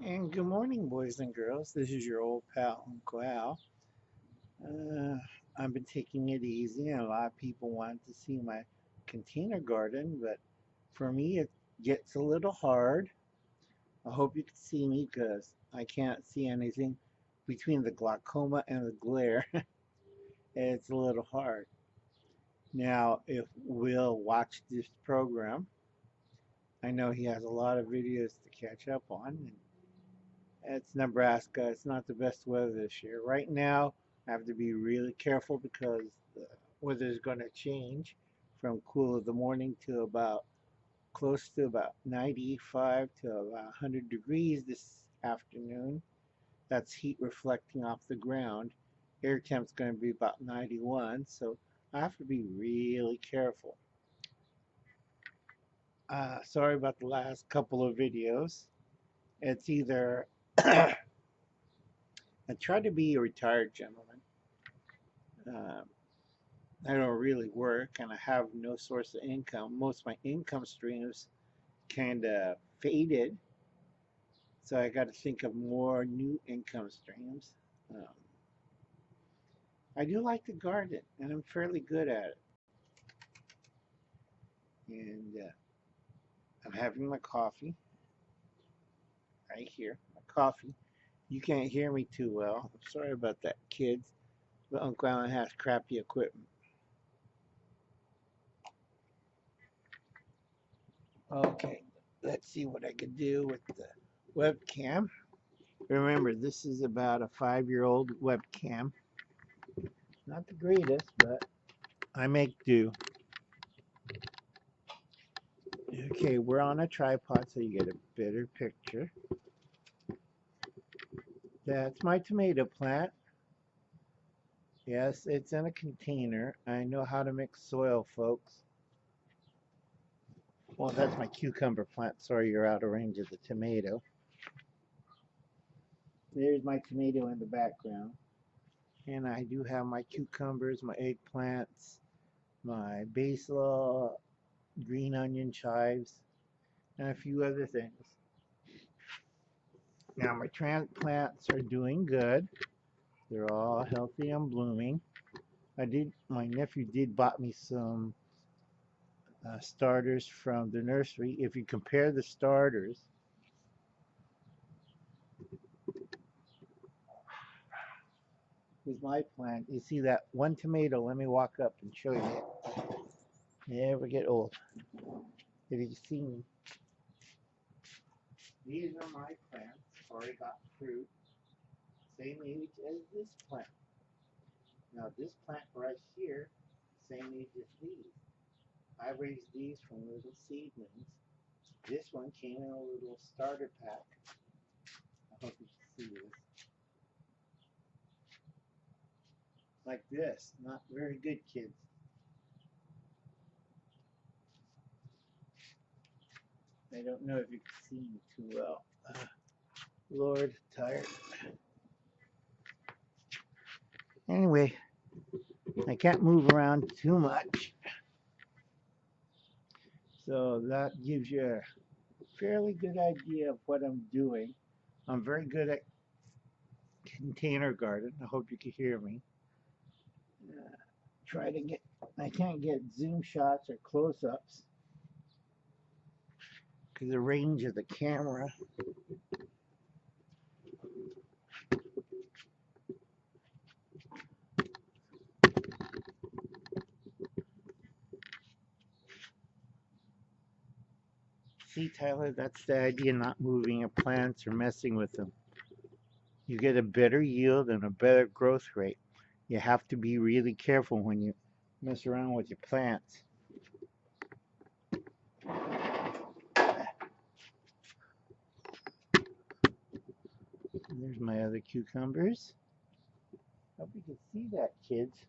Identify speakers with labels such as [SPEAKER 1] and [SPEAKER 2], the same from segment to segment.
[SPEAKER 1] And good morning, boys and girls. This is your old pal, Uncle Al. Uh, I've been taking it easy, and a lot of people want to see my container garden, but for me, it gets a little hard. I hope you can see me because I can't see anything between the glaucoma and the glare. It's a little hard. Now, if Will watched this program, I know he has a lot of videos to catch up on. It's Nebraska. It's not the best weather this year. Right now, I have to be really careful because the weather is going to change from cool of the morning to about close to about 95 to about 100 degrees this afternoon. That's heat reflecting off the ground. Air temp's going to be about 91, so I have to be really careful. Sorry about the last couple of videos. It's either I try to be a retired gentleman. Um, I don't really work and I have no source of income. Most of my income streams kind of faded, so I got to think of more new income streams. Um, I do like to garden and I'm fairly good at it. And I'm having my coffee right here. My coffee. You can't hear me too well. I'm sorry about that, kids. But Uncle Alan has crappy equipment. Okay, let's see what I can do with the webcam. Remember, this is about a 5-year-old webcam. Not the greatest, but I make do. Okay, we're on a tripod so you get a better picture. That's my tomato plant. Yes, it's in a container. I know how to mix soil, folks. Well, that's my cucumber plant. Sorry, you're out of range of the tomato. There's my tomato in the background. And I do have my cucumbers, my eggplants, my basil, green onion chives, and a few other things. Now my transplants are doing good. They're all healthy and blooming. My nephew did bought me some starters from the nursery. If you compare the starters, with my plant, you see that one tomato. Let me walk up and show you it. Never get old. If you see me, these are my plants. Already got fruit. Same age as this plant. Now this plant right here, same age as these. I raised these from little seedlings. This one came in a little starter pack. I hope you can see this. Like this. Not very good, kids. I don't know if you can see me too well. Lord, tired. Anyway, I can't move around too much. So that gives you a fairly good idea of what I'm doing. I'm very good at container garden. I hope you can hear me. I can't get zoom shots or close-ups because the range of the camera. See, Tyler, that's the idea, not moving your plants or messing with them. You get a better yield and a better growth rate. You have to be really careful when you mess around with your plants. There's my other cucumbers. Hope you can see that, kids.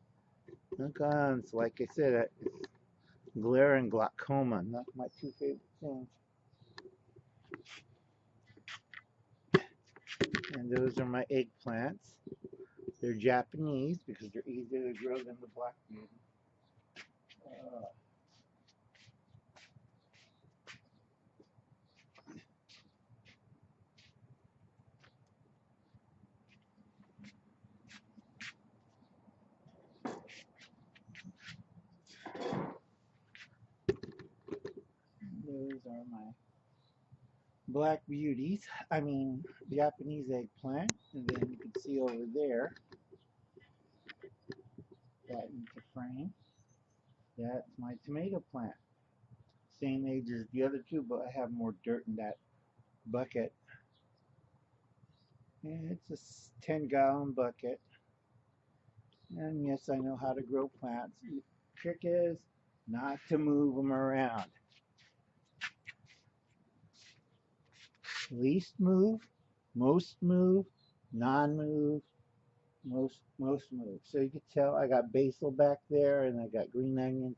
[SPEAKER 1] Look on, so like I said, glare and glaucoma, not my two favorite things. And those are my eggplants. They're Japanese because they're easier to grow than the black bean. those are my black beauties. I mean, Japanese eggplant. And then you can see over there, that into frame, that's my tomato plant. Same age as the other two, but I have more dirt in that bucket. And it's a 10-gallon bucket. And yes, I know how to grow plants. The trick is not to move them around. Least move, most move, non-move, most move. So you can tell I got basil back there and I got green onions.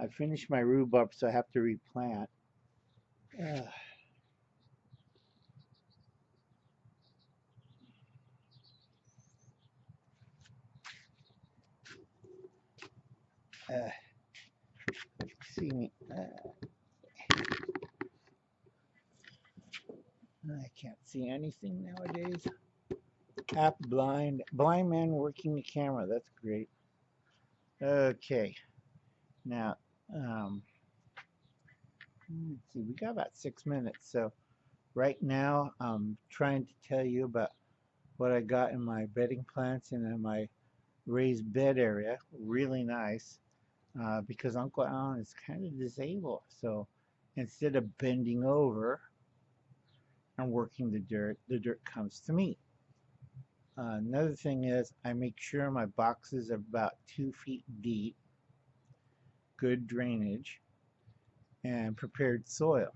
[SPEAKER 1] I finished my rhubarb, so I have to replant. See me. I can't see anything nowadays. App blind. Blind man working the camera. That's great. Okay. Now, let's see. We got about 6 minutes. So right now, I'm trying to tell you about what I got in my bedding plants and in my raised bed area. Really nice. Because Uncle Alan is kind of disabled. So instead of bending over and working the dirt comes to me. Another thing is I make sure my boxes are about 2 feet deep, good drainage, and prepared soil.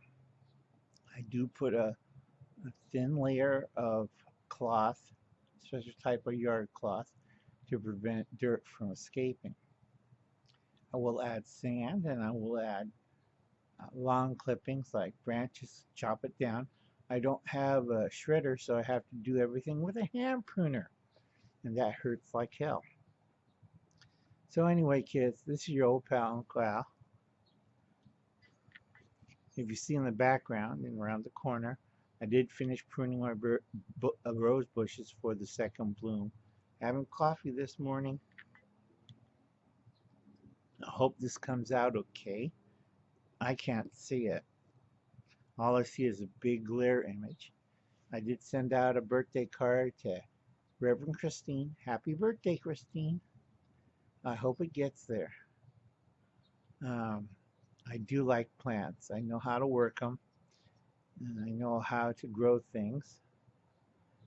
[SPEAKER 1] I do put a thin layer of cloth, special type of yard cloth, to prevent dirt from escaping. I will add sand and I will add long clippings like branches, chop it down. I don't have a shredder, so I have to do everything with a hand pruner, and that hurts like hell. So anyway, kids, this is your old pal Uncle Al. If you see in the background and around the corner, I did finish pruning my rose bushes for the second bloom. Having coffee this morning. I hope this comes out okay. I can't see it. All I see is a big glare image. I did send out a birthday card to Reverend Christine. Happy birthday, Christine. I hope it gets there. I do like plants. I know how to work them, and I know how to grow things.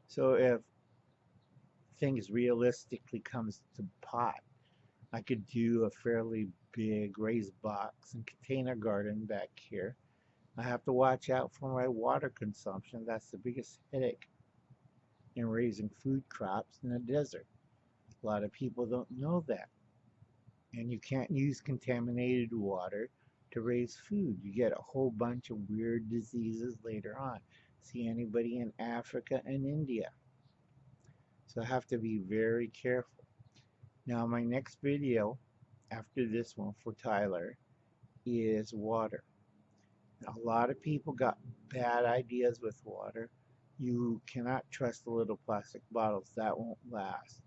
[SPEAKER 1] So if things realistically comes to pot, I could do a fairly big raised box and container garden back here. I have to watch out for my water consumption. That's the biggest headache in raising food crops in the desert. A lot of people don't know that. And you can't use contaminated water to raise food. You get a whole bunch of weird diseases later on. See anybody in Africa and India. So I have to be very careful. Now my next video after this one for Tyler is water. Now, a lot of people got bad ideas with water. You cannot trust the little plastic bottles. That won't last.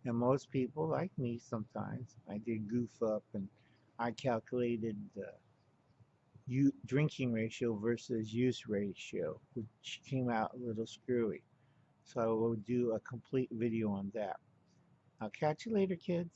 [SPEAKER 1] And most people, like me sometimes, I did goof up and I calculated the drinking ratio versus use ratio, which came out a little screwy. So I will do a complete video on that. I'll catch you later, kids.